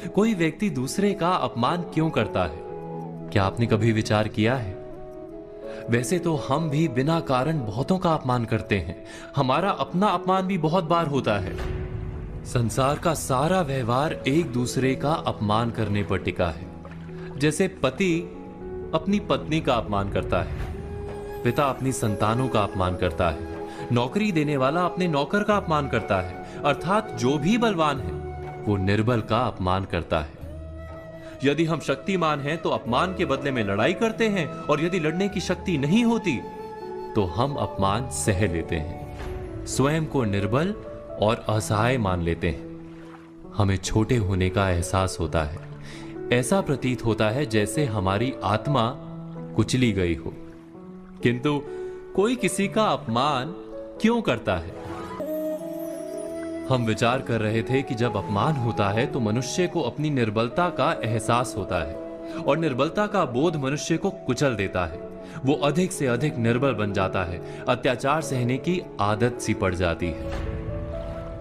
कोई व्यक्ति दूसरे का अपमान क्यों करता है? क्या आपने कभी विचार किया है? वैसे तो हम भी बिना कारण बहुतों का अपमान करते हैं। हमारा अपना अपमान भी बहुत बार होता है। संसार का सारा व्यवहार एक दूसरे का अपमान करने पर टिका है। जैसे पति अपनी पत्नी का अपमान करता है, पिता अपनी संतानों का अपमान करता है, नौकरी देने वाला अपने नौकर का अपमान करता है, अर्थात जो भी बलवान है वो निर्बल का अपमान करता है। यदि हम शक्तिमान हैं तो अपमान के बदले में लड़ाई करते हैं, और यदि लड़ने की शक्ति नहीं होती तो हम अपमान सह लेते हैं, स्वयं को निर्बल और असहाय मान लेते हैं। हमें छोटे होने का एहसास होता है। ऐसा प्रतीत होता है जैसे हमारी आत्मा कुचली गई हो। किंतु कोई किसी का अपमान क्यों करता है? हम विचार कर रहे थे कि जब अपमान होता है तो मनुष्य को अपनी निर्बलता का एहसास होता है, और निर्बलता का बोध मनुष्य को कुचल देता है। वो अधिक से अधिक निर्बल बन जाता है, अत्याचार सहने की आदत सी पड़ जाती है,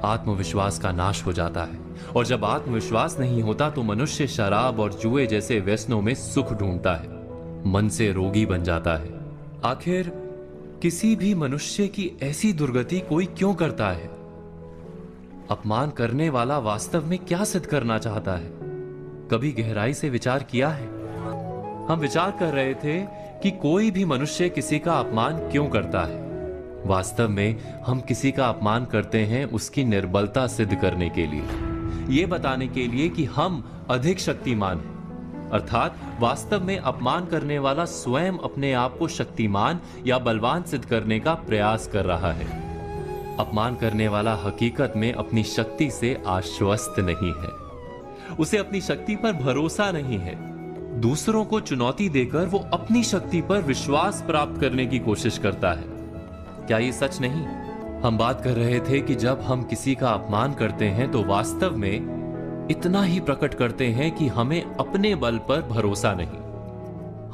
आत्मविश्वास का नाश हो जाता है। और जब आत्मविश्वास नहीं होता तो मनुष्य शराब और जुए जैसे व्यसनों में सुख ढूंढता है, मन से रोगी बन जाता है। आखिर किसी भी मनुष्य की ऐसी दुर्गति कोई क्यों करता है? अपमान करने वाला वास्तव में क्या सिद्ध करना चाहता है? कभी गहराई से विचार किया है? हम विचार कर रहे थे कि कोई भी मनुष्य किसी का अपमान क्यों करता है। वास्तव में हम किसी का अपमान करते हैं उसकी निर्बलता सिद्ध करने के लिए, यह बताने के लिए कि हम अधिक शक्तिमान हैं। अर्थात वास्तव में अपमान करने वाला स्वयं अपने आप को शक्तिमान या बलवान सिद्ध करने का प्रयास कर रहा है। अपमान करने वाला हकीकत में अपनी शक्ति से आश्वस्त नहीं है, उसे अपनी शक्ति पर भरोसा नहीं है। दूसरों को चुनौती देकर वो अपनी शक्ति पर विश्वास प्राप्त करने की कोशिश करता है। क्या ये सच नहीं? हम बात कर रहे थे कि जब हम किसी का अपमान करते हैं तो वास्तव में इतना ही प्रकट करते हैं कि हमें अपने बल पर भरोसा नहीं।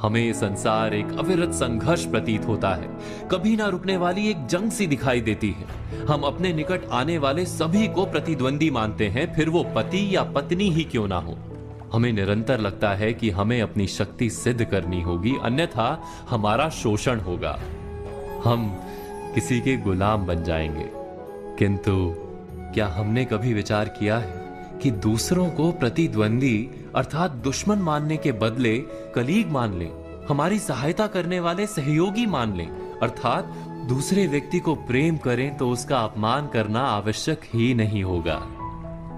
हमें ये संसार एक अविरत संघर्ष प्रतीत होता है, कभी ना रुकने वाली एक जंग सी दिखाई देती है। हम अपने निकट आने वाले सभी को प्रतिद्वंदी मानते हैं, फिर वो पति या पत्नी ही क्यों ना हो। हमें निरंतर लगता है कि हमें अपनी शक्ति सिद्ध करनी होगी, अन्यथा हमारा शोषण होगा, हम किसी के गुलाम बन जाएंगे। किंतु क्या हमने कभी विचार किया है कि दूसरों को प्रतिद्वंदी अर्थात दुश्मन मानने के बदले कलीग मान लें, हमारी सहायता करने वाले सहयोगी मान लें, अर्थात दूसरे व्यक्ति को प्रेम करें तो उसका अपमान करना आवश्यक ही नहीं होगा।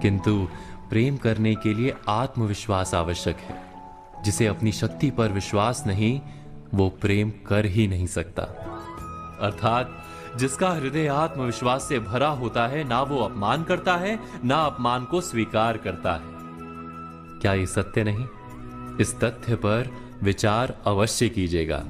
किंतु प्रेम करने के लिए आत्मविश्वास आवश्यक है। जिसे अपनी शक्ति पर विश्वास नहीं, वो प्रेम कर ही नहीं सकता। अर्थात जिसका हृदय आत्मविश्वास से भरा होता है, ना वो अपमान करता है, ना अपमान को स्वीकार करता है। क्या ये सत्य नहीं? इस तथ्य पर विचार अवश्य कीजिएगा।